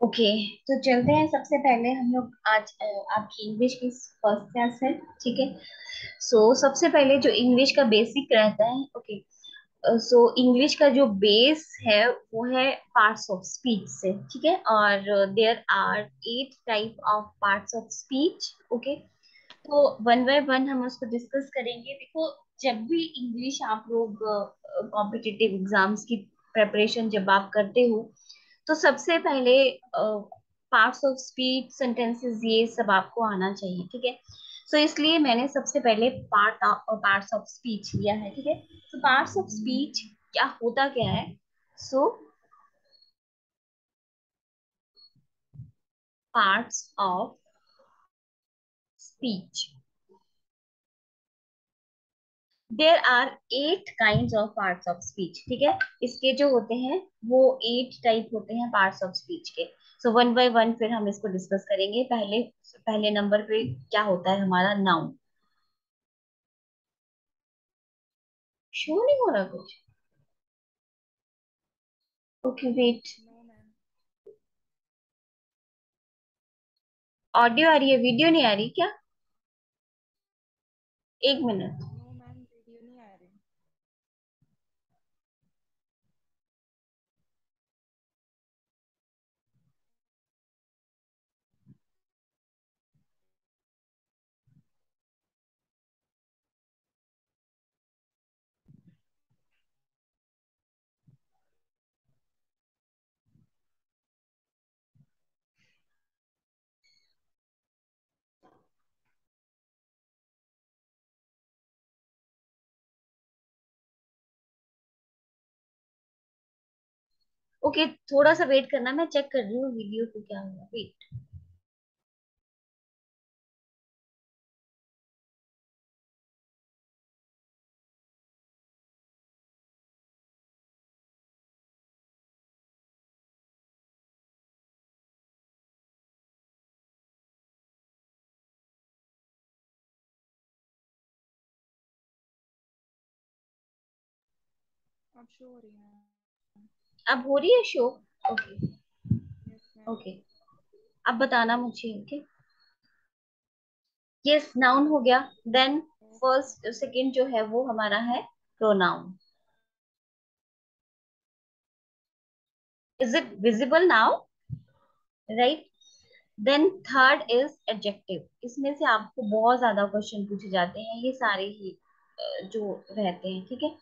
Okay. तो चलते हैं। सबसे पहले हम लोग आज आपकी इंग्लिश की फर्स्ट क्लास है। ठीक है। सबसे पहले जो इंग्लिश का बेसिक रहता है। ओके। इंग्लिश का जो बेस है वो है पार्ट्स ऑफ स्पीच से। ठीक है। और there are 8 type of parts of speech. Okay. तो वन बाय वन हम उसको डिस्कस करेंगे। देखो, जब भी इंग्लिश आप लोग कॉम्पिटिटिव एग्जाम्स की प्रेपरेशन जब आप करते हो, तो सबसे पहले पार्ट्स ऑफ स्पीच, सेंटेंसेस, ये सब आपको आना चाहिए। ठीक है। इसलिए मैंने सबसे पहले पार्ट्स ऑफ स्पीच लिया है। ठीक है। पार्ट्स ऑफ स्पीच क्या होता क्या है? So parts of speech, there are 8 kind of parts of speech. ठीक है। इसके जो होते हैं वो 8 टाइप होते हैं पार्ट्स ऑफ स्पीच के। वन बाय वन फिर हम इसको डिस्कस करेंगे। पहले पहले नंबर पे क्या होता है हमारा? नाउन। शो नहीं हो रहा कुछ? Okay, wait. No ma'am. Audio आ रही है, वीडियो नहीं आ रही क्या? एक मिनट। नो मैम, वीडियो नहीं आ रही। ओके, थोड़ा सा वेट करना, मैं चेक कर रही हूँ वीडियो को क्या हुआ। वेट। अब शो हो रही है। अब हो रही है show? Okay. Yes ma'am. Okay, अब बताना मुझे। ओके। यस, नाउन हो गया। देन फर्स्ट सेकंड जो है वो हमारा है pronoun. Is it visible now? Right. Then third is adjective. इसमें से आपको बहुत ज्यादा क्वेश्चन पूछे जाते हैं, ये सारे ही जो रहते हैं। ठीक है।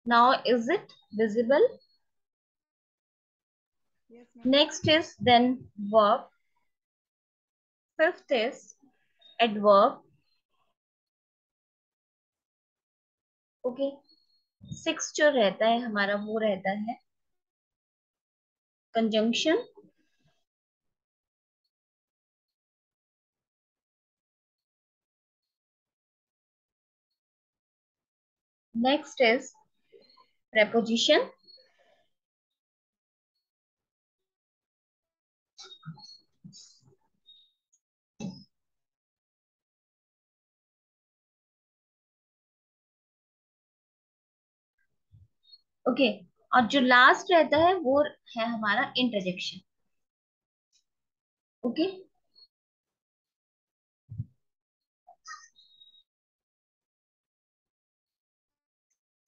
Now, is it visible? Yes ma'am. Next is then verb. Fifth is adverb. Okay. Six जो रहता है हमारा वो रहता है conjunction. Next is preposition। Okay. और जो लास्ट रहता है वो है हमारा इंटरजेक्शन। ओके।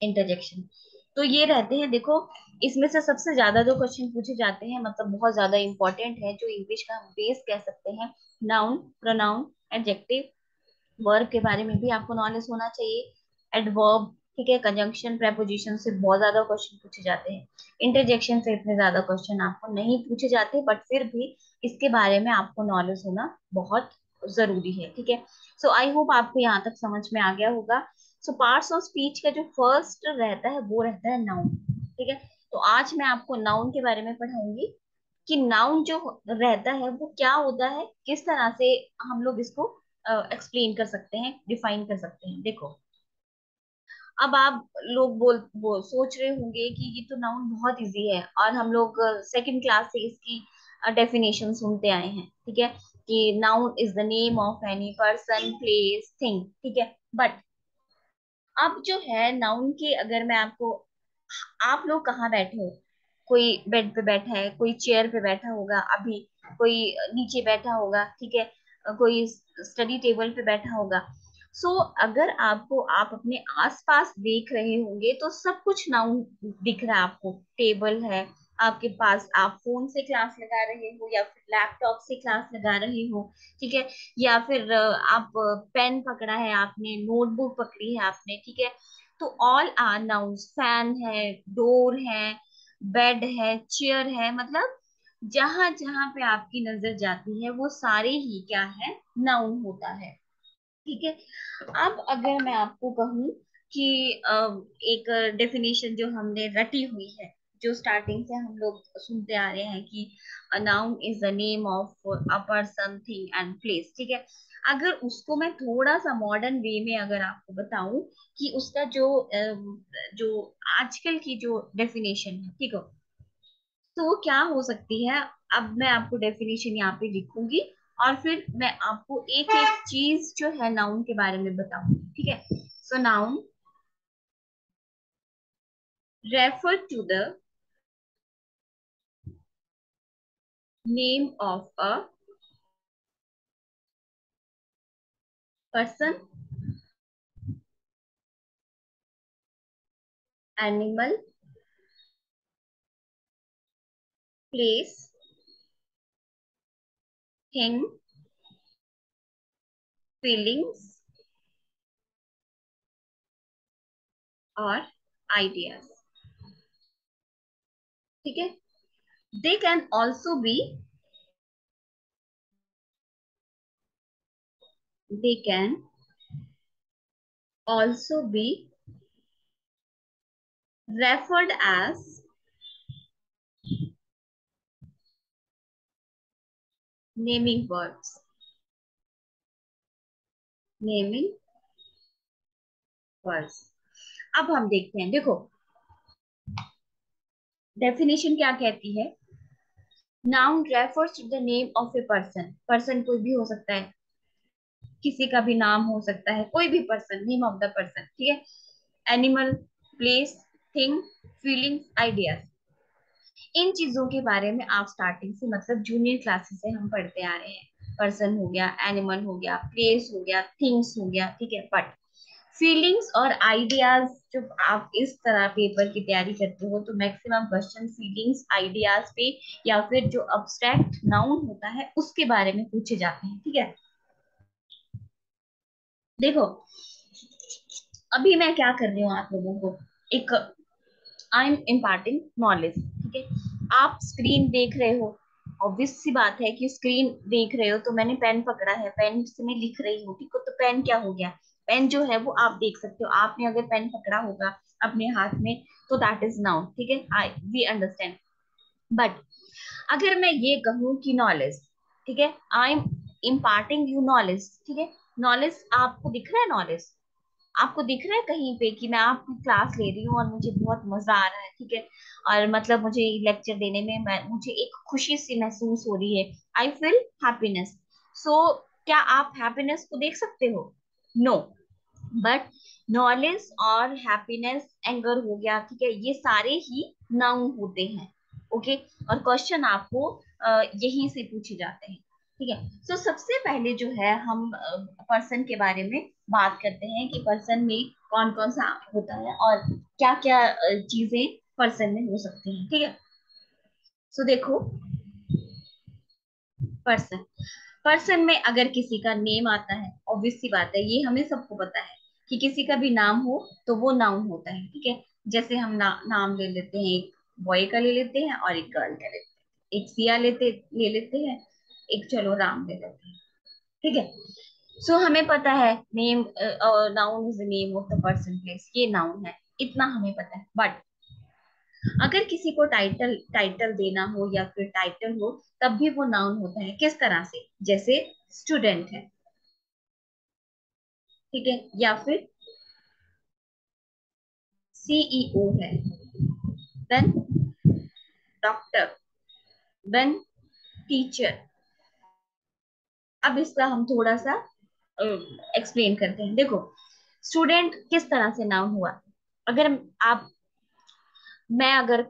इंटरजेक्शन। तो ये रहते हैं। देखो, इसमें से सबसे ज्यादा जो क्वेश्चन पूछे जाते हैं, मतलब बहुत ज्यादा इंपॉर्टेंट है, जो इंग्लिश का हम बेस कह सकते हैं। Noun, pronoun, adjective. वर्ब के बारे में भी आपको नॉलेज होना चाहिए। एडवर्ब, ठीक है, कंजंक्शन, प्रेपोजिशन से बहुत ज्यादा क्वेश्चन पूछे जाते हैं। इंटरजेक्शन से इतने ज्यादा क्वेश्चन आपको नहीं पूछे जाते, बट फिर भी इसके बारे में आपको नॉलेज होना बहुत जरूरी है। ठीक है। आई होप आपको यहाँ तक समझ में आ गया होगा। पार्ट्स ऑफ स्पीच का जो फर्स्ट रहता है वो रहता है नाउन। ठीक है। तो आज मैं आपको नाउन के बारे में पढ़ाऊंगी कि नाउन जो रहता है वो क्या होता है, किस तरह से हम लोग इसको एक्सप्लेन कर सकते हैं, डिफाइन कर सकते हैं। देखो, अब आप लोग सोच रहे होंगे कि ये तो नाउन बहुत इजी है, और हम लोग सेकंड क्लास से इसकी डेफिनेशन सुनते आए हैं। ठीक है। कि noun is the name of any person, place, thing. ठीक है। बट अब जो है नाउन की, अगर मैं आपको, आप लोग कहाँ बैठे हो? कोई बेड पे बैठा है, कोई चेयर पे बैठा होगा अभी, कोई नीचे बैठा होगा, ठीक है, कोई स्टडी टेबल पे बैठा होगा। सो अगर आपको, आप अपने आसपास देख रहे होंगे तो सब कुछ नाउन दिख रहा है आपको। टेबल है आपके पास, आप फोन से क्लास लगा रहे हो या फिर लैपटॉप से क्लास लगा रहे हो, ठीक है, या फिर आप पेन पकड़ा है आपने, नोटबुक पकड़ी है आपने, ठीक है, तो ऑल आर नाउन्स। फैन है, डोर है, बेड है, चेयर है, मतलब जहां जहां पे आपकी नजर जाती है वो सारे ही क्या है, नाउन होता है, ठीक है। अब अगर मैं आपको कहूँ कि एक डेफिनेशन जो हमने रटी हुई है, जो स्टार्टिंग से हम लोग सुनते आ रहे हैं कि a noun is the name of a person, thing and place, ठीक है, अगर उसको मैं थोड़ा सा मॉडर्न वे में अगर आपको बताऊं कि उसका जो आजकल की जो डेफिनेशन है, ठीक है, तो वो क्या हो सकती है। अब मैं आपको डेफिनेशन यहाँ पे लिखूंगी और फिर मैं आपको एक एक चीज जो है नाउन के बारे में बताऊंगी, ठीक है। So noun refer to the name of a person, animal, place, thing, feelings और आइडियाज, ठीक है। They can also be, they can also be referred as naming words, naming words। अब हम देखते हैं, देखो डेफिनेशन क्या कहती है। Noun refers to the name of a person, person कोई भी हो सकता है, किसी का भी नाम हो सकता है, कोई भी person, name of the person, ठीक है। Animal, place, thing, feelings, ideas, इन चीजों के बारे में आप स्टार्टिंग से मतलब जूनियर क्लासेस से हम पढ़ते आ रहे हैं। पर्सन हो गया, एनिमल हो गया, प्लेस हो गया, थिंग्स हो गया, ठीक है, बट फीलिंग्स और आइडियाज, जब आप इस तरह पेपर की तैयारी करते हो तो मैक्सिमम क्वेश्चन फीलिंग्स, आइडियाज पे या फिर जो अब्स्ट्रैक्ट नाउन होता है उसके बारे में पूछे जाते हैं, ठीक है। देखो अभी मैं क्या कर रही हूँ आप लोगों को, एक आई एम इम्पार्टिंग नॉलेज, ठीक है। आप स्क्रीन देख रहे हो, ऑब्वियस सी बात है कि स्क्रीन देख रहे हो, तो मैंने पेन पकड़ा है, पेन से मैं लिख रही हूँ, ठीक है, तो पेन क्या हो गया, पेन जो है वो आप देख सकते हो, आपने अगर पेन पकड़ा होगा अपने हाथ में तो दैट इज नाउन, ठीक है, आई वी अंडरस्टैंड। बट अगर मैं ये कहूँ कि नॉलेज, ठीक है, I am imparting you knowledge, ठीक है, नॉलेज आपको दिख रहा है, नॉलेज आपको दिख रहा है कहीं पे कि मैं आपकी क्लास ले रही हूँ और मुझे बहुत मजा आ रहा है, ठीक है, और मतलब मुझे लेक्चर देने में मुझे एक खुशी सी महसूस हो रही है, आई फील हैप्पीनेस। सो क्या आप हैप्पीनेस को देख सकते हो? नो। बट नॉलेज और हैप्पीनेस, एंगर हो गया, ठीक है, ये सारे ही नाउन होते हैं, ओके। और क्वेश्चन आपको यहीं से पूछे जाते हैं, ठीक है। सो सबसे पहले जो है हम पर्सन के बारे में बात करते हैं कि पर्सन में कौन कौन सा होता है और क्या क्या चीजें पर्सन में हो सकती हैं, ठीक है। सो देखो, पर्सन, पर्सन में अगर किसी का नेम आता है, ऑब्वियस सी बात है, ये हमें सबको पता है कि किसी का भी नाम हो तो वो नाउन होता है, ठीक है। जैसे हम नाम ले लेते हैं, एक बॉय का ले लेते हैं और एक गर्ल का लेते हैं, एक सिया ले लेते हैं, एक चलो राम ले लेते हैं, ठीक है। सो हमें पता है name, noun is the name of the person, place, ये नाउन है, इतना हमें पता है। बट अगर किसी को टाइटल टाइटल देना हो या फिर टाइटल हो, तब भी वो नाउन होता है, किस तरह से, जैसे स्टूडेंट है, ठीक है, या फिर सीईओ है, देन डॉक्टर, देन टीचर। अब इसका हम थोड़ा सा एक्सप्लेन करते हैं। देखो स्टूडेंट किस तरह से नाउन हुआ, अगर आप, मैं अगर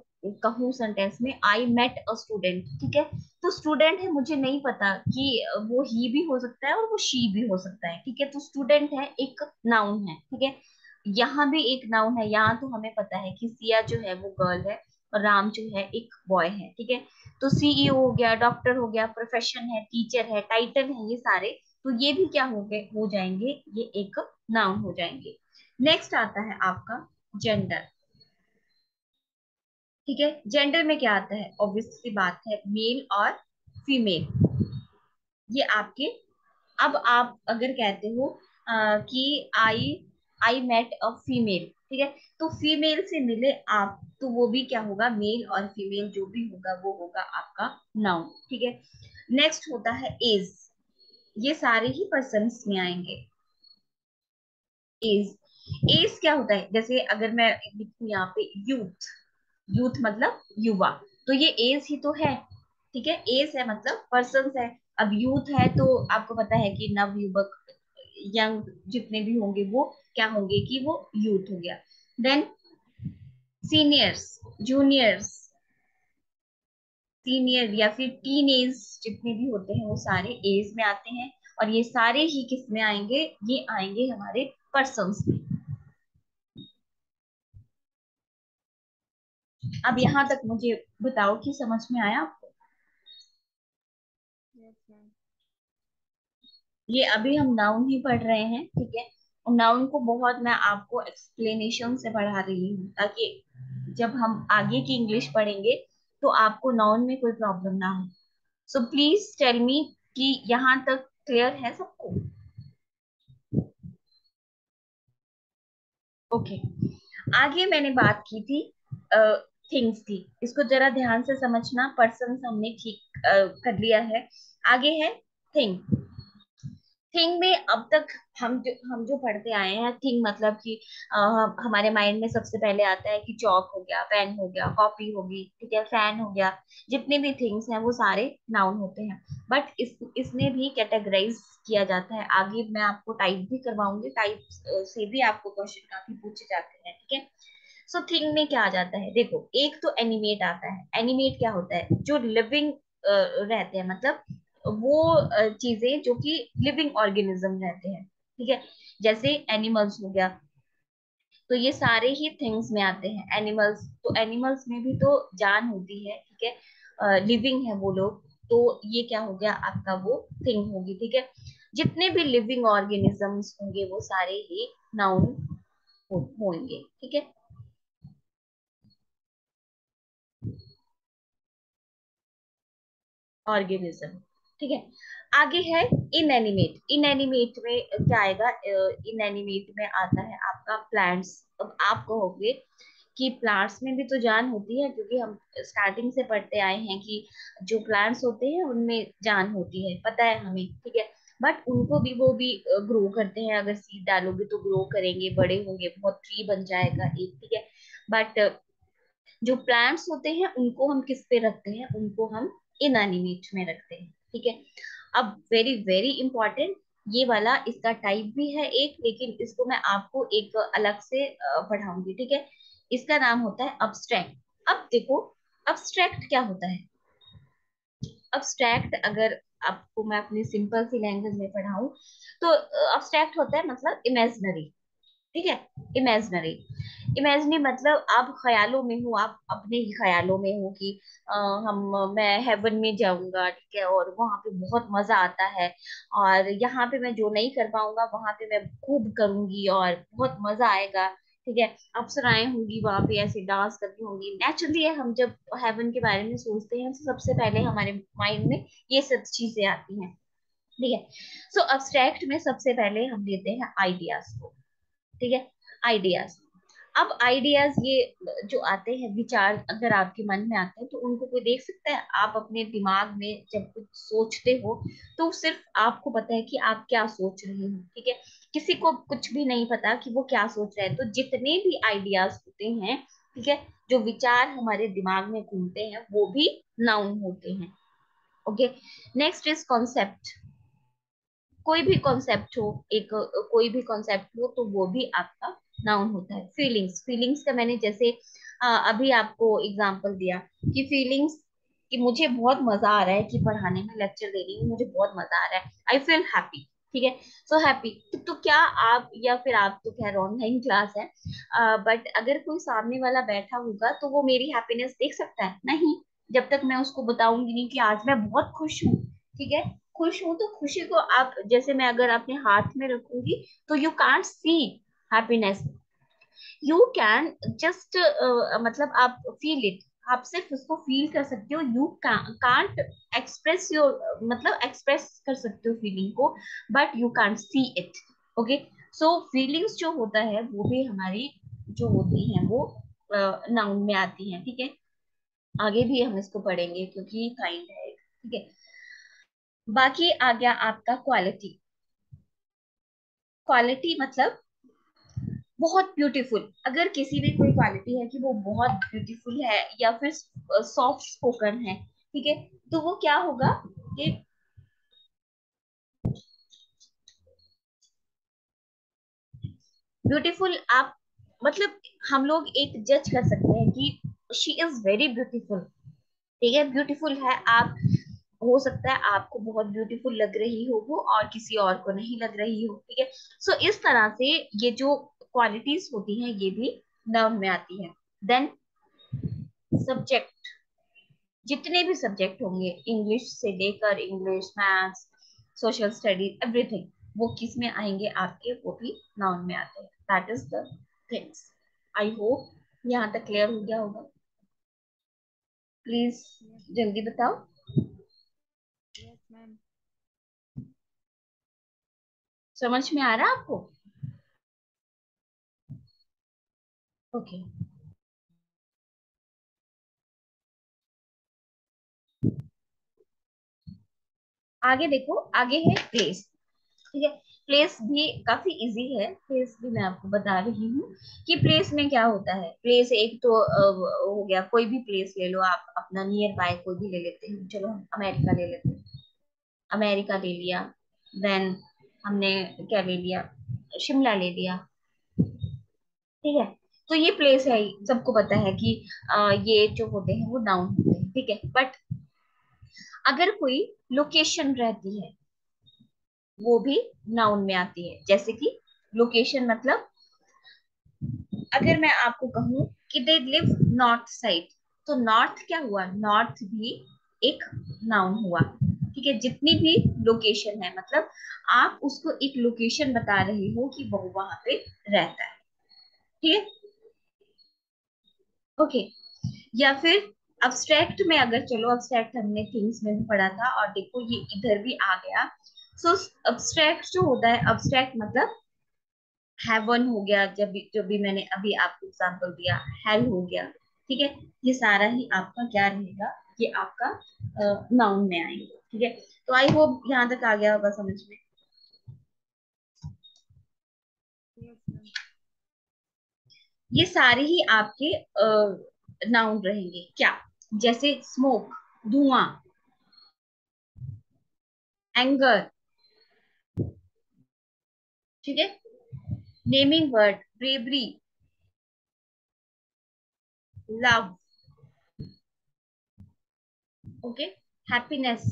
कहूँ सेंटेंस में आई मेट अ स्टूडेंट, ठीक है, तो स्टूडेंट है, मुझे नहीं पता कि वो ही भी हो सकता है और वो शी भी हो सकता है, ठीक है, तो स्टूडेंट है एक नाउन है, ठीक है। यहाँ भी एक नाउन है, यहाँ तो हमें पता है कि सिया जो है वो गर्ल है और राम जो है एक बॉय है, ठीक है। तो सीईओ हो गया, डॉक्टर हो गया, प्रोफेशन है, टीचर है, टाइटल है, ये सारे तो ये भी क्या हो गए, हो जाएंगे, ये एक नाउन हो जाएंगे। नेक्स्ट आता है आपका जेंडर, ठीक है। जेंडर में क्या आता है, ऑब्वियस सी बात है, मेल और फीमेल, ये आपके। अब आप अगर कहते हो कि आई आई मेट अ फीमेल, ठीक है, तो फीमेल से मिले आप, तो वो भी क्या होगा, मेल और फीमेल जो भी होगा वो होगा आपका नाउन, ठीक है। नेक्स्ट होता है एज, ये सारे ही पर्सन्स में आएंगे। एज, एज क्या होता है, जैसे अगर मैं लिखूं यहाँ पे यूथ, यूथ मतलब युवा, तो ये एज ही तो है, ठीक है, एज है मतलब पर्सन है। अब यूथ है तो आपको पता है कि नव युवक, यंग जितने भी होंगे वो क्या होंगे, कि वो यूथ हो गया। देन सीनियर्स, जूनियर्स, सीनियर या फिर टीन एज जितने भी होते हैं वो सारे एज में आते हैं, और ये सारे ही किस में आएंगे, ये आएंगे हमारे पर्सन्स में। अब यहाँ तक मुझे बताओ कि समझ में आया आपको। Yes ma'am. ये अभी हम नाउन ही पढ़ रहे हैं, ठीक है, और नाउन को बहुत मैं आपको एक्सप्लेनेशन से पढ़ा रही हूँ ताकि जब हम आगे की इंग्लिश पढ़ेंगे तो आपको नाउन में कोई प्रॉब्लम ना हो। सो प्लीज टेल मी कि यहाँ तक क्लियर है सबको। ओके, आगे मैंने बात की थी थिंग्स की, इसको जरा ध्यान से समझना, पर्सन हमने ठीक कर लिया है। आगे है थिंग। थिंग में अब तक हम जो पढ़ते आए हैं, थिंग मतलब कि हमारे माइंड में सबसे पहले आता है कि चौक हो गया, पेन हो गया, कॉपी होगी, ठीक है, फैन हो गया, जितने भी थिंग्स हैं वो सारे नाउन होते हैं। बट इसमें भी कैटेगराइज किया जाता है, आगे मैं आपको टाइप भी करवाऊंगी, टाइप से भी आपको क्वेश्चन काफी पूछे जाते हैं, ठीक है। सो थिंग में क्या आ जाता है, देखो एक तो एनिमेट आता है। एनिमेट क्या होता है, जो लिविंग रहते हैं, मतलब वो चीजें जो कि लिविंग ऑर्गेनिज्म रहते हैं, ठीक है, जैसे एनिमल्स हो गया, तो ये सारे ही थिंग्स में आते हैं। एनिमल्स, तो एनिमल्स में भी तो जान होती है, ठीक है, लिविंग है वो लोग, तो ये क्या हो गया आपका, वो थिंग होगी, ठीक है। जितने भी लिविंग ऑर्गेनिजम्स होंगे वो सारे ही नाउन होंगे, ठीक है। ऑर्गेनिज्म, ठीक है। आगे है इनएनिमेट। इनएनिमेट में क्या आएगा, इनएनिमेट में आता है आपका प्लांट्स। अब आप कहोगे कि प्लांट्स में भी तो जान होती है, क्योंकि हम स्टार्टिंग से पढ़ते आए हैं कि जो प्लांट्स होते हैं उनमें जान होती है, पता है हमें, ठीक है। बट उनको भी, वो भी ग्रो करते हैं, अगर सीड डालोगे तो ग्रो करेंगे, बड़े होंगे, बहुत ट्री बन जाएगा एक, ठीक है। बट जो प्लांट्स होते हैं उनको हम किस पे रखते हैं, उनको हम इनएनिमेट में रखते हैं, ठीक है। अब वेरी वेरी इंपॉर्टेंट, ये वाला इसका टाइप भी है एक, लेकिन इसको मैं आपको एक अलग से पढ़ाऊंगी, ठीक है। इसका नाम होता है अब्स्ट्रैक्ट। अब देखो, अब्स्ट्रैक्ट क्या होता है, अब्स्ट्रैक्ट अगर आपको मैं अपनी सिंपल सी लैंग्वेज में पढ़ाऊं तो अब्स्ट्रैक्ट होता है मतलब इमेजिनरी, ठीक है, इमेजिनरी। इमेजिनरी मतलब आप ख्यालों में हो, आप अपने ही ख्यालों में हो कि हम मैं हेवन में जाऊंगा, ठीक है, और वहां पे बहुत मजा आता है, और यहाँ पे मैं जो नहीं कर पाऊंगा वहां पे मैं खूब करूंगी और बहुत मजा आएगा, ठीक है। अप्सराएं होंगी वहां पे, ऐसे डांस करती होंगी। नेचुरली हम जब हेवन के बारे में सोचते हैं तो सबसे पहले हमारे माइंड में ये सब चीजें आती हैं, ठीक है। सो अब्स्ट्रैक्ट में सबसे पहले हम लेते हैं आइडियाज को, ठीक है, आइडियाज। अब आइडियाज ये जो आते हैं, विचार अगर आपके मन में आते हैं तो उनको कोई देख सकता है। आप अपने दिमाग में जब कुछ सोचते हो तो सिर्फ आपको पता है कि आप क्या सोच रहे हो, ठीक है, किसी को कुछ भी नहीं पता कि वो क्या सोच रहे हैं। तो जितने भी आइडियाज होते हैं, ठीक है, जो विचार हमारे दिमाग में घूमते हैं वो भी नाउन होते हैं। Okay, next is concept. कोई भी कॉन्सेप्ट हो, एक कोई भी कॉन्सेप्ट हो तो वो भी आपका नाउन होता है। फीलिंग्स, फीलिंग्स का मैंने जैसे अभी आपको एग्जांपल दिया कि फीलिंग्स, कि मुझे बहुत मजा आ रहा है कि पढ़ाने में लेक्चर दे रही हूँ, मुझे बहुत मजा आ रहा है, आई फील हैप्पी। ठीक है, सो हैप्पी। तो क्या आप, या फिर आप तो खैर ऑनलाइन क्लास है, बट अगर कोई सामने वाला बैठा होगा तो वो मेरी हैप्पीनेस देख सकता है? नहीं, जब तक मैं उसको बताऊंगी नहीं कि आज मैं बहुत खुश हूँ। ठीक है, खुश हूँ तो खुशी को आप, जैसे मैं अगर अपने हाथ में रखूंगी तो you can't see happiness, you can just, मतलब आप फील इट, आप सिर्फ उसको फील कर सकते हो, यू कांट एक्सप्रेस योर, मतलब एक्सप्रेस कर सकते हो फीलिंग को, but you can't see it. Okay, so feelings जो होता है वो भी हमारी जो होती हैं वो नाउन में आती हैं। ठीक है, आगे भी हम इसको पढ़ेंगे क्योंकि काइंड है। ठीक है, बाकी आ गया आपका क्वालिटी। क्वालिटी मतलब बहुत ब्यूटीफुल। अगर किसी में कोई क्वालिटी है कि वो बहुत ब्यूटीफुल है या फिर सॉफ्ट स्पोकन है, ठीक है, तो वो क्या होगा कि ब्यूटीफुल, आप मतलब हम लोग एक जज कर सकते हैं कि शी इज वेरी ब्यूटीफुल। ठीक है, ब्यूटीफुल है आप, हो सकता है आपको बहुत ब्यूटीफुल लग रही हो वो और किसी और को नहीं लग रही हो। ठीक है, सो इस तरह से ये जो क्वालिटीज होती हैं ये भी नाउन में आती है। देन सब्जेक्ट, जितने भी सब्जेक्ट होंगे, इंग्लिश से लेकर English, maths, social studies, everything, वो किस में आएंगे आपके? वो भी नाउन में आते हैं। That is the things. I hope यहाँ तक क्लियर हो गया होगा। प्लीज यस जल्दी बताओ। Yes ma'am. समझ में आ रहा है आपको? ओके, आगे देखो, आगे है प्लेस। ठीक है, प्लेस भी काफी इजी है। प्लेस भी मैं आपको बता रही हूँ कि प्लेस में क्या होता है। प्लेस एक तो हो गया, कोई भी प्लेस ले लो आप, अपना नियर बाय कोई भी ले लेते हैं, चलो हम अमेरिका ले लेते हैं, अमेरिका ले लिया। देन हमने क्या ले लिया, शिमला ले लिया। ठीक है, तो ये प्लेस है, सबको पता है कि ये जो होते हैं वो नाउन होते हैं। ठीक है, बट अगर कोई लोकेशन रहती है वो भी नाउन में आती है। जैसे कि लोकेशन मतलब, अगर मैं आपको कहूँ कि दे लिव नॉर्थ साइड, तो नॉर्थ क्या हुआ? नॉर्थ भी एक नाउन हुआ। ठीक है, जितनी भी लोकेशन है, मतलब आप उसको एक लोकेशन बता रहे हो कि वो वहां पे रहता है। ठीक है, ओके। या फिर अब्स्ट्रैक्ट में अगर, चलो अब्स्ट्रैक्ट हमने थिंग्स में भी पढ़ा था और देखो ये इधर भी आ गया। सो अब्स्ट्रैक्ट जो होता है, अब्स्ट्रैक्ट मतलब हैवन हो गया, जब भी जो भी मैंने अभी आपको एग्जांपल दिया, हेल हो गया। ठीक है, ये सारा ही आपका क्या रहेगा, ये आपका नाउन में आएंगे। ठीक है, तो आई होप यहाँ तक आ गया होगा समझ में। Yes ma'am. ये सारे ही आपके नाउन रहेंगे क्या? जैसे स्मोक, धुआं, एंगर। ठीक है, naming word, bravery, love, okay, happiness,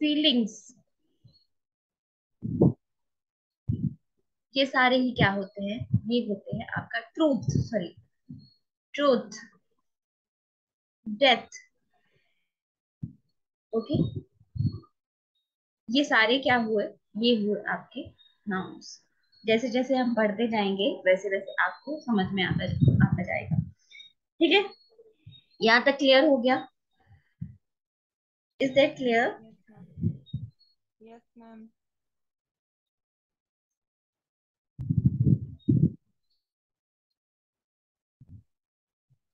feelings, ये सारे ही क्या होते हैं? ये होते हैं आपका truth, sorry, truth, death. Okay, ये सारे क्या हुए? ये हुए आपके नाउन्स। जैसे जैसे हम पढ़ते जाएंगे वैसे वैसे आपको समझ में आता आता जाएगा। ठीक है, यहाँ तक क्लियर हो गया? Is that clear? Yes ma'am. Yes ma'am.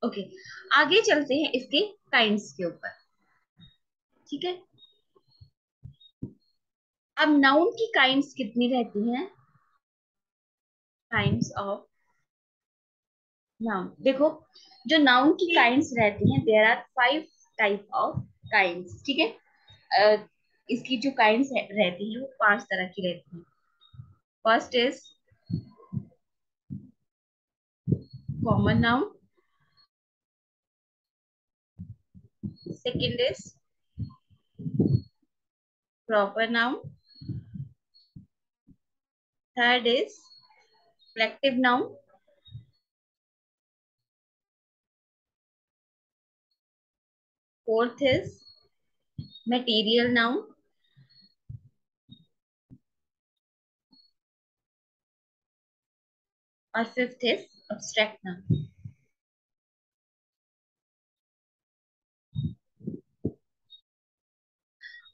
Okay, आगे चलते हैं इसके काइंड्स के ऊपर। ठीक है, अब नाउन की काइंड्स कितनी रहती हैं? काइंड्स ऑफ नाउन, देखो, जो नाउन की काइंड्स रहती हैं, there are 5 type of kinds. ठीक है, इसकी जो काइंड्स रहती हैं वो 5 तरह की रहती हैं। First is common noun, second is proper noun, third is collective noun, fourth is material noun, और फिफ्थ इज अब्स्ट्रैक्ट नाउन।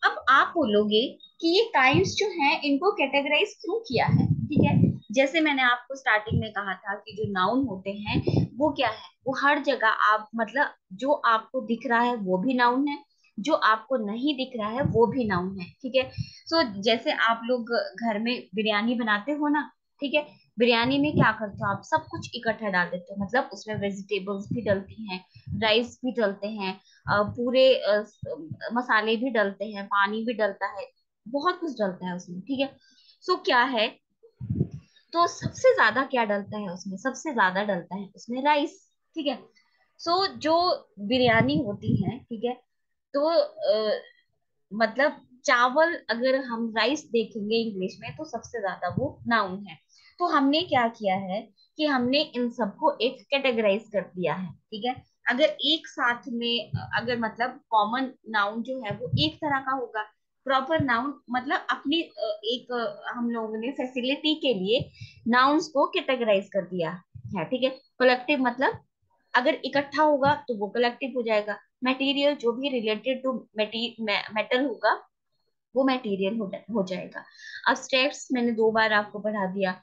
अब आप बोलोगे कि ये काइंड्स जो हैं इनको कैटेगराइज क्यों किया है, ठीक है। जैसे मैंने आपको स्टार्टिंग में कहा था कि जो नाउन होते हैं वो क्या है, वो हर जगह आप मतलब जो आपको दिख रहा है वो भी नाउन है, जो आपको नहीं दिख रहा है वो भी नाउन है, ठीक है। सो जैसे आप लोग घर में बिरयानी बनाते हो ना, ठीक है। बिरयानी में क्या करते हो आप, सब कुछ इकट्ठा डाल देते हो, मतलब उसमें वेजिटेबल्स भी डलती हैं, राइस भी डलते हैं, पूरे मसाले भी डलते हैं, पानी भी डलता है, बहुत कुछ डलता है उसमें, ठीक है। सो क्या है, तो सबसे ज्यादा क्या डलता है उसमें, सबसे ज्यादा डलता है उसमें राइस, ठीक है। सो जो बिरयानी होती है, ठीक है, तो मतलब चावल, अगर हम राइस देखेंगे इंग्लिश में तो सबसे ज्यादा वो नाउन है। तो हमने क्या किया है कि हमने इन सबको एक कैटेगराइज कर दिया है, ठीक है। अगर एक साथ में अगर मतलब कॉमन नाउन जो है वो एक तरह का होगा, प्रॉपर नाउन मतलब अपनी एक हम लोगों ने फैसिलिटी के लिए नाउन्स को कैटेगराइज कर दिया है, ठीक है। कलेक्टिव मतलब अगर इकट्ठा होगा तो वो कलेक्टिव हो जाएगा। मटेरियल जो भी रिलेटेड टू मेटल होगा वो मटेरियल हो जाएगा। अब्स्ट्रैक्ट्स मैंने 2 बार आपको पढ़ा दिया,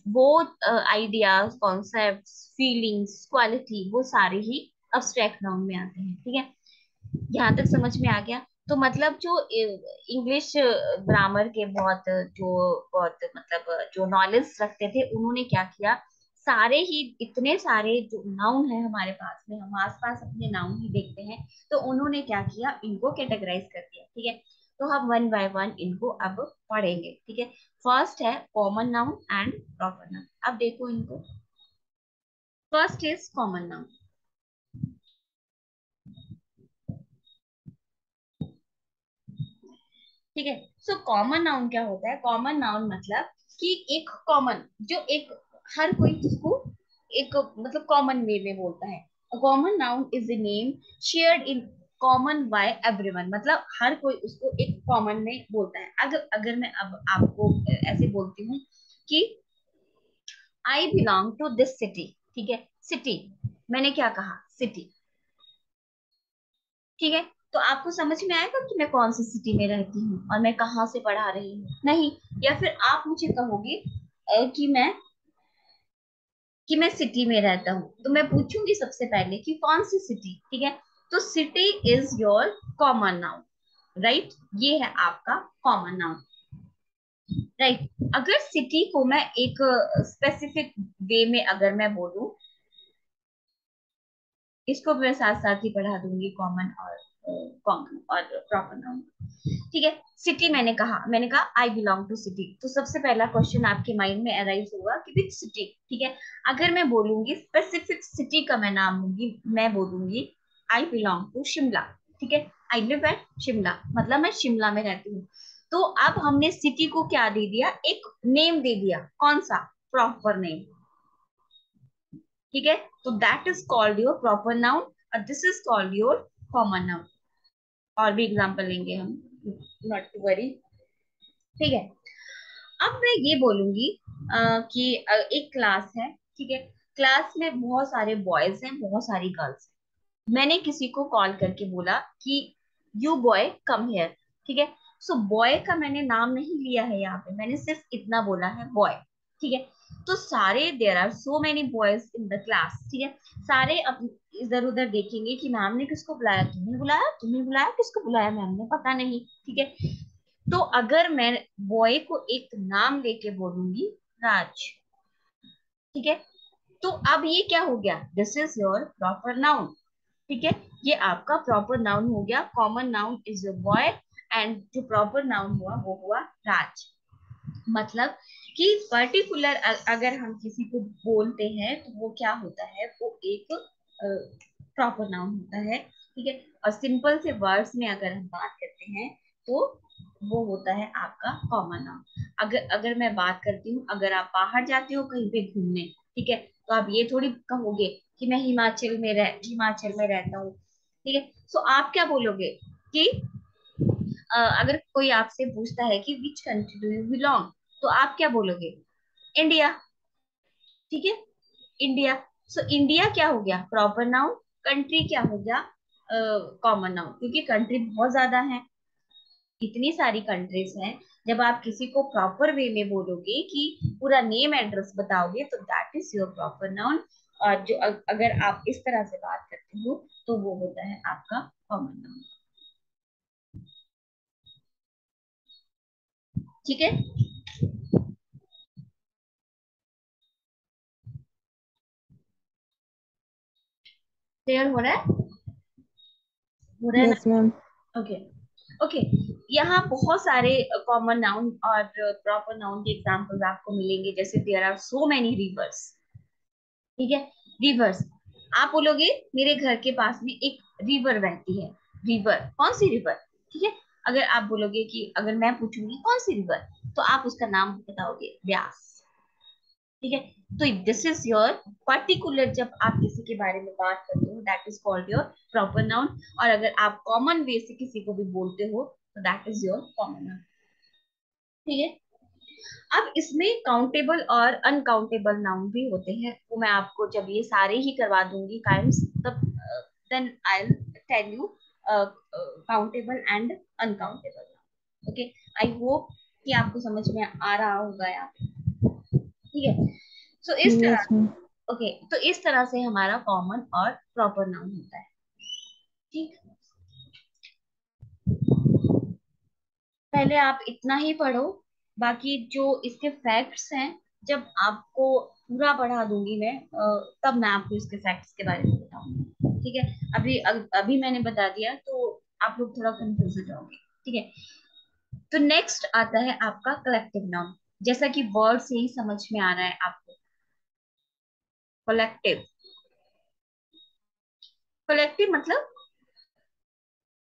वो आइडियाज, कॉन्सेप्ट्स, फीलिंग्स, क्वालिटी, वो सारे ही अब्स्ट्रैक्ट नाउन में आते हैं, ठीक है। यहाँ तक समझ में आ गया। तो मतलब जो इंग्लिश ग्रामर के बहुत जो बहुत मतलब जो नॉलेज रखते थे उन्होंने क्या किया, सारे ही इतने सारे जो नाउन है हमारे पास में, हम आसपास अपने नाउन ही देखते हैं, तो उन्होंने क्या किया, इनको कैटेगराइज कर दिया, ठीक है। तो हम वन बाय वन इनको अब पढ़ेंगे, ठीक है। फर्स्ट है common noun and proper noun. अब देखो इनको, फर्स्ट इज कॉमन नाउन, ठीक है। सो कॉमन नाउन क्या होता है, कॉमन नाउन मतलब कि एक कॉमन, जो एक हर कोई जिसको एक मतलब कॉमन वे में बोलता है। Common noun is the name shared in common by everyone, मतलब हर कोई उसको एक कॉमन में बोलता है। अगर अगर मैं अब आपको ऐसे बोलती हूँ कि I belong to this city, ठीक है, सिटी, मैंने क्या कहा, सिटी, ठीक है। तो आपको समझ में आएगा कि मैं कौन सी सिटी में रहती हूँ और मैं कहाँ से पढ़ा रही हूँ, नहीं। या फिर आप मुझे कहोगे कि मैं सिटी में रहता हूँ, तो मैं पूछूंगी सबसे पहले कि कौन सी सिटी, ठीक है। तो city is your common noun, right, ये है आपका कॉमन नाउन, राइट। अगर सिटी को मैं एक स्पेसिफिक वे में अगर मैं बोलूं, इसको मैं साथ साथ ही पढ़ा दूंगी, कॉमन और प्रॉपर नाउन, ठीक है। सिटी मैंने कहा आई बिलोंग टू सिटी, तो सबसे पहला क्वेश्चन आपके माइंड में अराइज होगा कि विच सिटी, ठीक है। अगर मैं बोलूंगी स्पेसिफिक सिटी का मैं नाम लूंगी, मैं बोलूंगी आई बिलोंग टू शिमला, ठीक है, आई लिव एट शिमला, मतलब मैं शिमला में रहती हूँ। तो अब हमने सिटी को क्या दे दिया, एक नेम दे दिया, कौन सा, प्रॉपर नेम, ठीक है। तो that is called your proper noun और this is called your common noun. और भी एग्जांपल लेंगे हम, नॉट टू वरी, ठीक है। अब मैं ये बोलूंगी कि एक क्लास है, ठीक है, क्लास में बहुत सारे बॉयज हैं, बहुत सारी गर्ल्स हैं। मैंने किसी को कॉल करके बोला कि यू बॉय कम हियर, ठीक है। सो बॉय का मैंने नाम नहीं लिया है यहाँ पे, मैंने सिर्फ इतना बोला है बॉय, ठीक है। तो सारे there are so many boys in the class, ठीक है। सारे अब इधर उधर देखेंगे कि मैम ने किसको बुलाया, तुम्हें बुलाया, तुम्हें बुलाया, किसको बुलाया मैम ने, पता नहीं, ठीक है। तो अगर मैं बॉय को एक नाम लेके बोलूंगी राज, ठीक है, तो अब ये क्या हो गया, this is your proper noun, ठीक है। ये आपका प्रॉपर नाउन हो गया, common noun is your boy and जो प्रॉपर नाउन हुआ वो हुआ राज, मतलब कि पर्टिकुलर अगर हम किसी को बोलते हैं तो वो क्या होता है, वो एक प्रॉपर नाउन होता है, ठीक है। और सिंपल से वर्ड्स में अगर हम बात करते हैं तो वो होता है आपका कॉमन नाउन। अगर अगर मैं बात करती हूँ, अगर आप बाहर जाते हो कहीं पे घूमने, ठीक है, तो आप ये थोड़ी कहोगे कि मैं हिमाचल में रहता हूँ, ठीक है। सो आप क्या बोलोगे कि अगर कोई आपसे पूछता है कि which country do you belong, तो आप क्या बोलोगे? इंडिया, ठीक है, इंडिया। सो इंडिया क्या हो गया प्रॉपर नाउन, कंट्री क्या हो गया कॉमन नाउन, क्योंकि कंट्री बहुत ज्यादा है, इतनी सारी कंट्रीज हैं। जब आप किसी को प्रॉपर वे में बोलोगे कि पूरा नेम एड्रेस बताओगे तो that is your proper noun. और जो अगर आप इस तरह से बात करते हो तो वो होता है आपका कॉमन नाउन, ठीक है। क्लियर हो रहा है? हो रहा है Yes, ना? ma'am. Okay, okay. यहाँ बहुत सारे कॉमन नाउन और प्रॉपर नाउन के एग्जांपल्स आपको मिलेंगे, जैसे there are so many rivers, ठीक है। रिवर्स, आप बोलोगे मेरे घर के पास में एक रिवर बहती है, रिवर कौन सी रिवर, ठीक है। अगर आप बोलोगे कि अगर मैं पूछूंगी कौन सी रिवर, तो आप उसका नाम बताओगे व्यास, ठीक है। तो दिस इज योर पर्टिकुलर, जब आप किसी के बारे में बात करते हो that is called your proper noun. और अगर आप कॉमन वे से किसी को भी बोलते हो तो that is your common noun, ठीक है। अब इसमें काउंटेबल और अनकाउंटेबल नाउन भी होते हैं, वो मैं आपको जब ये सारे ही करवा दूंगी काइम्स तब then I will tell you countable and uncountable noun, okay. I hope कि आपको समझ में आ रहा होगा यहाँ पे, ठीक है। सो इस तरह, Yes, ma'am. ओके, तो इस तरह से हमारा कॉमन और प्रॉपर नाउन होता है, ठीक। पहले आप इतना ही पढ़ो, बाकी जो इसके फैक्ट्स हैं जब आपको पूरा पढ़ा दूंगी मैं तब मैं आपको इसके फैक्ट्स के बारे में बताऊंगी, ठीक है। अभी मैंने बता दिया तो आप लोग थोड़ा कंफ्यूज हो जाओगे, ठीक है। तो नेक्स्ट आता है आपका कलेक्टिव नाउन, जैसा कि वर्ड से ही समझ में आ रहा है आपको, कलेक्टिव। कलेक्टिव मतलब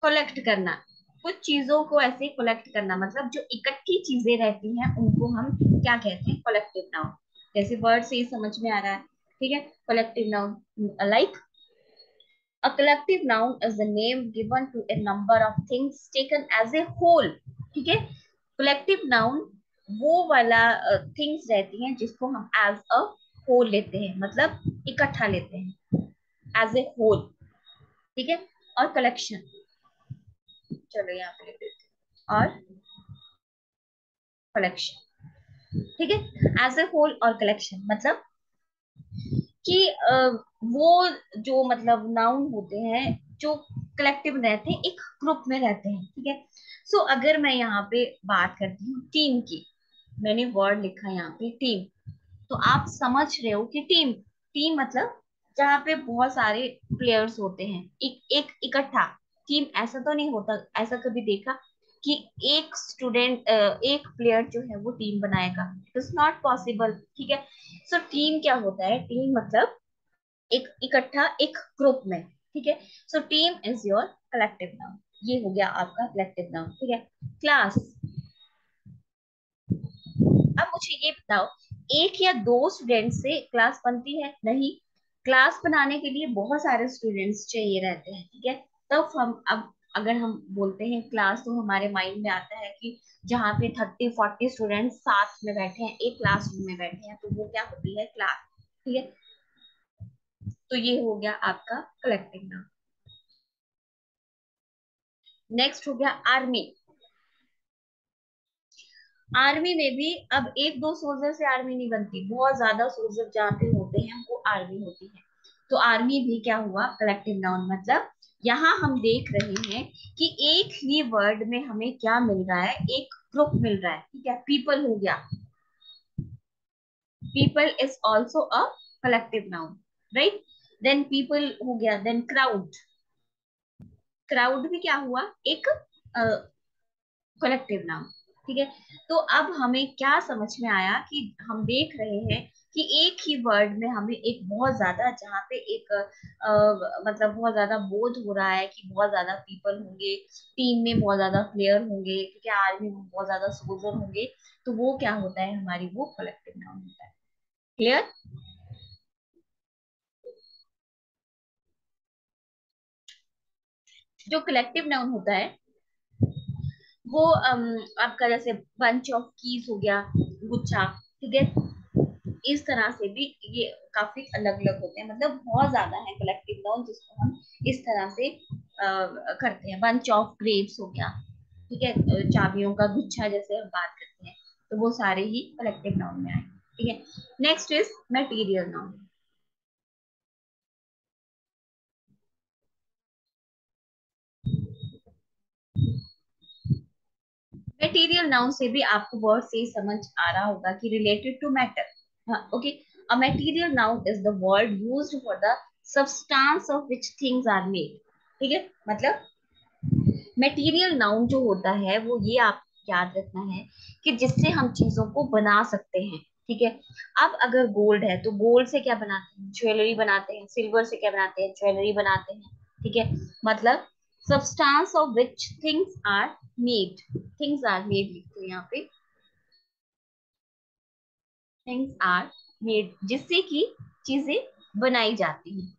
कलेक्ट करना, कुछ चीजों को ऐसे कलेक्ट करना, मतलब जो इकट्ठी चीजें रहती हैं उनको हम क्या कहते हैं, कलेक्टिव नाउन। जैसे वर्ड से ही समझ में आ रहा है, ठीक है। Collective noun like a collective noun is the name given to a number of things taken as a whole, ठीक है। कलेक्टिव नाउन वो वाला थिंग्स रहती हैं जिसको हम एज अ होल लेते हैं, मतलब इकट्ठा लेते हैं एज ए होल, ठीक है। और कलेक्शन, चलो यहाँ पे लिख देते हैं, और कलेक्शन, ठीक है। एज ए होल और कलेक्शन मतलब कि वो जो मतलब नाउन होते हैं जो कलेक्टिव रहते हैं, एक ग्रुप में रहते हैं, ठीक है। सो अगर मैं यहाँ पे बात करती हूँ टीम की, मैंने वर्ड लिखा है यहाँ पे टीम, तो आप समझ रहे हो कि टीम, टीम मतलब जहाँ पे बहुत सारे प्लेयर्स होते हैं, एक इकट्ठा टीम। ऐसा तो नहीं होता, ऐसा कभी देखा कि एक स्टूडेंट एक प्लेयर जो है वो टीम बनाएगा, इट्स नॉट पॉसिबल, ठीक है। सो टीम क्या होता है, टीम मतलब एक इकट्ठा एक ग्रुप में, ठीक है। So team is your collective noun, ये हो गया आपका कलेक्टिव नाउन, ठीक है। क्लास, अब मुझे ये बताओ, एक या दो स्टूडेंट से क्लास बनती है? नहीं, क्लास बनाने के लिए बहुत सारे स्टूडेंट्स चाहिए रहते हैं, ठीक है। तब हम अब अगर हम बोलते हैं क्लास तो हमारे माइंड में आता है कि जहाँ पे 30-40 स्टूडेंट्स साथ में बैठे हैं, एक क्लासरूम में बैठे हैं, तो वो क्या होती है, क्लास, ठीक है। तो ये हो गया आपका कलेक्टिव नाउन। नेक्स्ट हो गया आर्मी। आर्मी में भी अब एक दो सोल्जर से आर्मी नहीं बनती, बहुत ज्यादा सोल्जर जहाँ पे होते हैं वो आर्मी होती है। तो आर्मी भी क्या हुआ, कलेक्टिव नाउन, मतलब यहाँ हम देख रहे हैं कि एक ही वर्ड में हमें क्या मिल रहा है, एक ग्रुप मिल रहा है, ठीक है। पीपल हो गया, people is also a collective noun, right. Then people हो गया, देन क्राउड, क्राउड भी क्या हुआ, एक कलेक्टिव नाउन। ठीक है। तो अब हमें क्या समझ में आया कि हम देख रहे हैं कि एक ही वर्ड में हमें एक बहुत ज्यादा, जहाँ पे एक मतलब बहुत ज्यादा बोध हो रहा है कि बहुत ज्यादा पीपल होंगे, टीम में बहुत ज्यादा प्लेयर होंगे, ठीक है, आर्मी में बहुत ज्यादा सोल्जर होंगे, तो वो क्या होता है हमारी, वो कलेक्टिव नाउन होता है। क्लियर? जो कलेक्टिव नाउन होता है वो आपका जैसे बंच ऑफ कीज हो गया, गुच्छा, ठीक है, इस तरह से भी ये काफी अलग अलग होते हैं, मतलब बहुत ज्यादा है कलेक्टिव नाउन जिसको हम इस तरह से करते हैं। बंच ऑफ ग्रेप्स हो गया, ठीक है, चाबियों का गुच्छा जैसे हम बात करते हैं, तो वो सारे ही कलेक्टिव नाउन में आएंगे। ठीक है। Next is material noun. Material noun से भी आपको वर्ड से ही समझ आ रहा होगा कि रिलेटेड टू मैटर। हाँ, okay. A material noun is the word used for the substance of which things are made. ठीक है, मतलब मटेरियल नाउन जो होता है वो ये आप याद रखना है कि जिससे हम चीजों को बना सकते हैं। ठीक है। अब अगर गोल्ड है तो गोल्ड से क्या बनाते हैं, ज्वेलरी बनाते हैं। सिल्वर से क्या बनाते हैं, ज्वेलरी बनाते हैं। ठीक है, मतलब substance of which things are made, things are made लिखते हैं यहाँ पे, थिंग्स आर मेड, जिससे कि चीजें बनाई जाती हैं,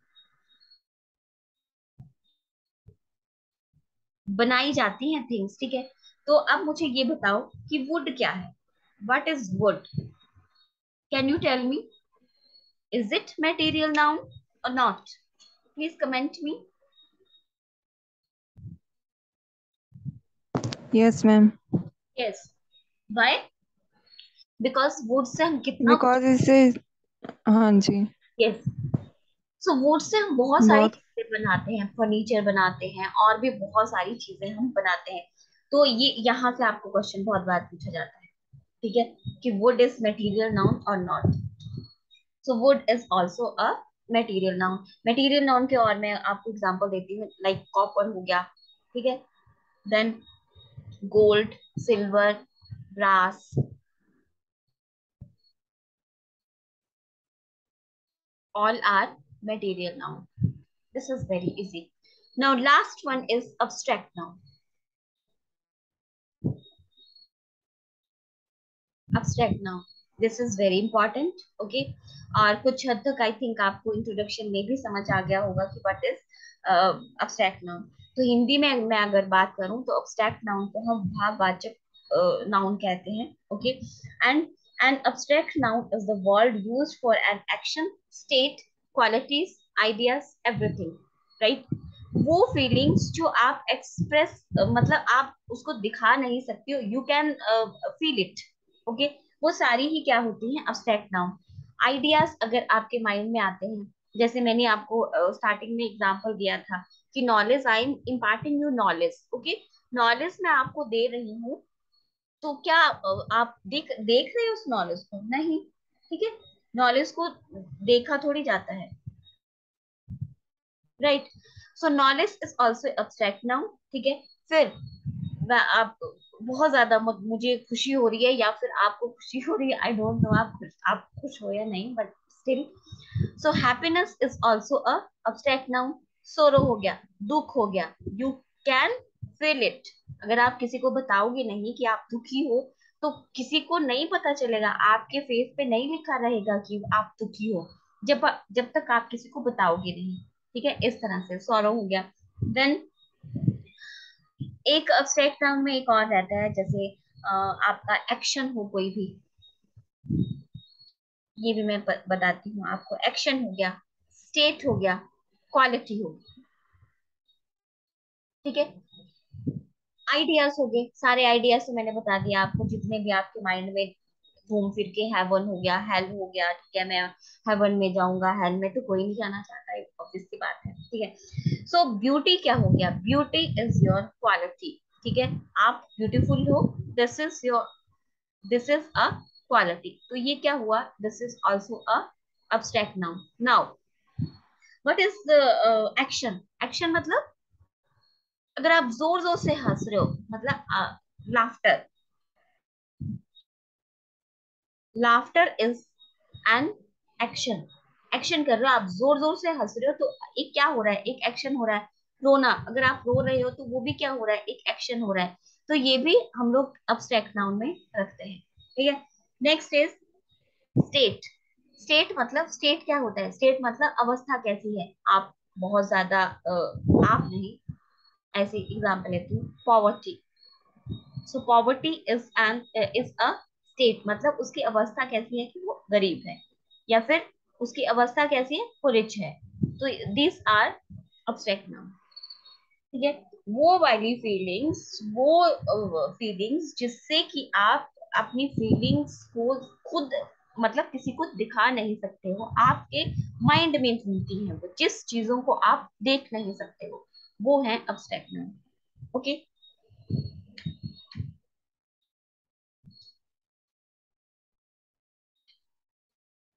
बनाई जाती हैं थिंग्स। ठीक है। तो अब मुझे ये बताओ कि वुड क्या है, what is wood? Can you tell me, is it material noun or not? Please comment me. Yes, ma'am. Yes. Why? Because wood से हम कितना कुछ, Because इससे हाँ जी yes, so wood से हम बहुत सारी बहुत चीजें बनाते हैं, फर्नीचर बनाते हैं और भी बहुत सारी चीजें हम बनाते हैं। तो ये यहाँ से आपको क्वेश्चन बहुत बार पूछा जाता है, ठीक है, कि वुड इज मटेरियल नाउन और not. So would is also a material noun. Material noun के और मैं आपको एग्जांपल देती हूँ, लाइक कॉपर हो गया, ठीक है, then gold, silver, brass, all are material noun. This is very easy. Now, last one is abstract noun. Abstract noun. This is very important. Okay. और कुछ हद तक आई थिंक आपको इंट्रोडक्शन में भी समझ आ गया होगा कि व्हाट इज abstract noun. तो हिंदी में मैं अगर बात करूं तो abstract noun को हम भाववाचक noun कहते हैं. Okay. And an abstract noun is the word used for an action, state, qualities, ideas, everything. Right? वो फीलिंग्स जो आप एक्सप्रेस, मतलब आप उसको दिखा नहीं सकते हो, you can feel it. Okay. वो सारी ही क्या होती हैं, अब्स्ट्रैक्ट नाउन। आइडियाज अगर आपके माइंड में आते हैं, जैसे मैंने आपको स्टार्टिंग में एग्जांपल दिया था कि knowledge, I am imparting you knowledge. Okay. Knowledge मैं आपको दे रही हूँ, तो क्या आप देख देख रहे हो उस नॉलेज को? नहीं। ठीक है। नॉलेज को देखा थोड़ी जाता है, right? So knowledge is also abstract noun. ठीक है। फिर आप बहुत ज्यादा मुझे खुशी हो रही है या फिर आपको खुशी हो रही है, आई डोंट नो आप खुश हो या नहीं, but still, so happiness is also a abstract noun. सोरो हो गया, दुख हो गया, यू कैन फील इट। अगर आप किसी को बताओगे नहीं कि आप दुखी हो, तो किसी को नहीं पता चलेगा, आपके फेस पे नहीं लिखा रहेगा कि आप दुखी हो, जब जब तक आप किसी को बताओगे नहीं। ठीक है, इस तरह से सॉरो हो गया। देन एक अब्स्ट्रैक्ट नाउन में एक और रहता है, जैसे आपका एक्शन हो कोई भी, ये भी मैं बताती हूँ आपको। एक्शन हो गया, स्टेट हो गया, क्वालिटी हो गई। ठीक है। आइडियाज हो गए, सारे आइडियाज तो मैंने बता दिया आपको, जितने भी आपके माइंड में घूम फिर के, हेवन हो गया, हेल हो गया, ठीक है, मैं हेवन में जाऊंगा, हेल में तो कोई नहीं जाना चाहता है, ऑब्वियस सी बात है। ठीक है। सो ब्यूटी क्या हो गया, ब्यूटी इज योर क्वालिटी। ठीक है, आप ब्यूटीफुल हो, this is your, this is a quality. तो ये क्या हुआ, this is also a abstract noun. Now, what is the action? Action मतलब अगर आप जोर जोर से हंस रहे हो, मतलब laughter, laughter is an action. Action कर रहे हो आप, जोर जोर से हंस रहे हो तो एक क्या हो रहा है, एक एक्शन हो रहा है। रोना, अगर आप रो रहे हो तो वो भी क्या हो रहा है, एक एक्शन हो रहा है। तो ये भी हम लोग अब्स्ट्रैक्ट नाउन में रखते हैं। ठीक है। Next is state. स्टेट मतलब, स्टेट क्या होता है, स्टेट मतलब अवस्था कैसी है। आप बहुत ज्यादा आप नहीं, ऐसे एग्जाम्पल लेती हूँ, poverty. So poverty is a state, मतलब उसकी अवस्था कैसी है कि वो गरीब है, या फिर उसकी अवस्था कैसी है, वो रिच है। तो दिस आर अब्स्ट्रैक्ट नाउन। ठीक है। वो वाली फीलिंग्स, वो फीलिंग्स जिससे कि आप अपनी फीलिंग्स को खुद, मतलब किसी को दिखा नहीं सकते हो, आपके माइंड में घूमती हैं वो, जिस चीजों को आप देख नहीं सकते हो, वो है अब्स्ट्रैक्ट नाउन। ओके।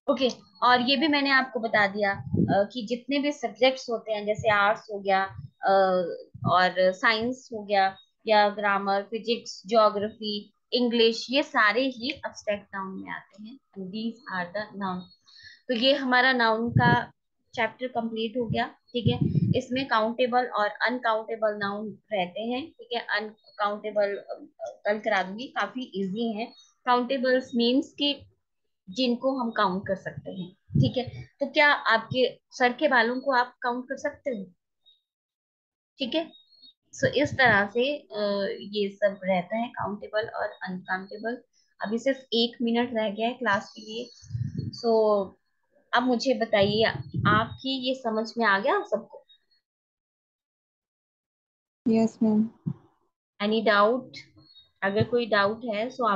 ओके। और ये भी मैंने आपको बता दिया कि जितने भी सब्जेक्ट्स होते हैं, जैसे आर्ट्स हो गया, और साइंस हो गया, या ग्रामर, फिजिक्स, ज्योग्राफी, इंग्लिश, ये सारे ही अब्स्ट्रैक्ट नाउन में आते हैं। These are the noun. तो ये हमारा नाउन का चैप्टर कंप्लीट हो गया। ठीक है। इसमें काउंटेबल और अनकाउंटेबल नाउन रहते हैं। ठीक है। अनकाउंटेबल कल करा दूंगी, काफी इजी है। काउंटेबल्स मीन्स कि जिनको हम काउंट कर सकते हैं। ठीक है। तो क्या आपके सर के बालों को आप काउंट कर सकते हो? ठीक है। सो इस तरह से ये सब रहता है, काउंटेबल और अनकाउंटेबल। अभी सिर्फ 1 मिनट रह गया है क्लास के लिए। सो अब मुझे बताइए, आपकी ये समझ में आ गया सबको? Yes ma'am. Any doubt? अगर कोई डाउट है सो आप